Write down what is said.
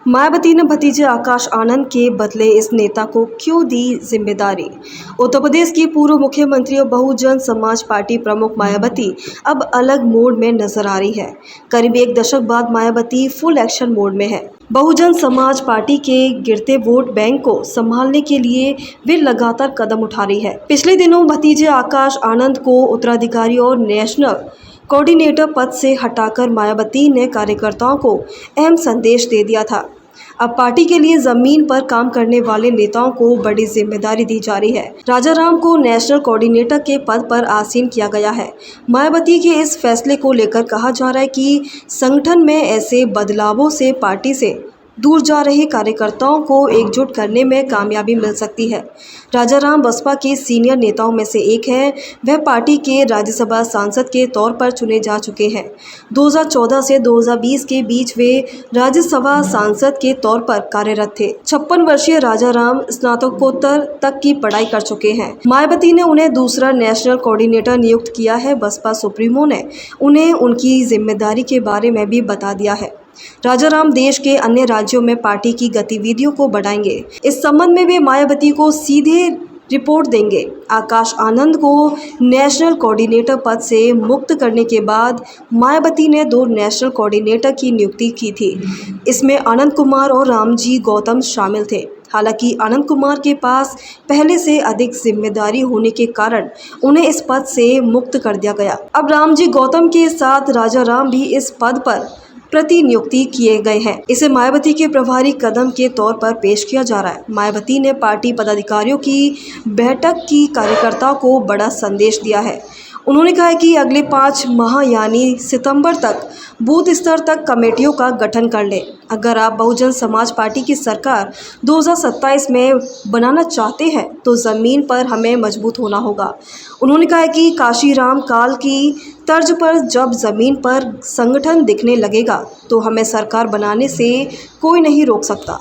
मायावती ने भतीजे आकाश आनंद के बदले इस नेता को क्यों दी जिम्मेदारी। उत्तर प्रदेश की पूर्व मुख्यमंत्री और बहुजन समाज पार्टी प्रमुख मायावती अब अलग मोड में नजर आ रही है। करीब एक दशक बाद मायावती फुल एक्शन मोड में है। बहुजन समाज पार्टी के गिरते वोट बैंक को संभालने के लिए वे लगातार कदम उठा रही है। पिछले दिनों भतीजे आकाश आनंद को उत्तराधिकारी और नेशनल कोऑर्डिनेटर पद से हटाकर मायावती ने कार्यकर्ताओं को अहम संदेश दे दिया था। अब पार्टी के लिए जमीन पर काम करने वाले नेताओं को बड़ी जिम्मेदारी दी जा रही है। राजाराम को नेशनल कोऑर्डिनेटर के पद पर आसीन किया गया है। मायावती के इस फैसले को लेकर कहा जा रहा है कि संगठन में ऐसे बदलावों से पार्टी से दूर जा रहे कार्यकर्ताओं को एकजुट करने में कामयाबी मिल सकती है। राजाराम बसपा के सीनियर नेताओं में से एक हैं। वह पार्टी के राज्यसभा सांसद के तौर पर चुने जा चुके हैं। 2014 से 2020 के बीच वे राज्यसभा सांसद के तौर पर कार्यरत थे। 56 वर्षीय राजाराम स्नातकोत्तर तक की पढ़ाई कर चुके हैं। मायावती ने उन्हें दूसरा नेशनल कोऑर्डिनेटर नियुक्त किया है। बसपा सुप्रीमो ने उन्हें उनकी जिम्मेदारी के बारे में भी बता दिया है। राजाराम देश के अन्य राज्यों में पार्टी की गतिविधियों को बढ़ाएंगे। इस संबंध में वे मायावती को सीधे रिपोर्ट देंगे। आकाश आनंद को नेशनल कोऑर्डिनेटर पद से मुक्त करने के बाद मायावती ने 2 नेशनल कोऑर्डिनेटर की नियुक्ति की थी। इसमें आनंद कुमार और रामजी गौतम शामिल थे। हालांकि आनंद कुमार के पास पहले से अधिक जिम्मेदारी होने के कारण उन्हें इस पद से मुक्त कर दिया गया। अब रामजी गौतम के साथ राजाराम भी इस पद पर प्रतिनियुक्ति किए गए हैं। इसे मायावती के प्रभारी कदम के तौर पर पेश किया जा रहा है। मायावती ने पार्टी पदाधिकारियों की बैठक की कार्यकर्ताओं को बड़ा संदेश दिया है। उन्होंने कहा है कि अगले 5 माह यानी सितंबर तक बूथ स्तर तक कमेटियों का गठन कर लें। अगर आप बहुजन समाज पार्टी की सरकार 2027 में बनाना चाहते हैं तो ज़मीन पर हमें मजबूत होना होगा। उन्होंने कहा है कि काशीराम काल की तर्ज पर जब ज़मीन पर संगठन दिखने लगेगा तो हमें सरकार बनाने से कोई नहीं रोक सकता।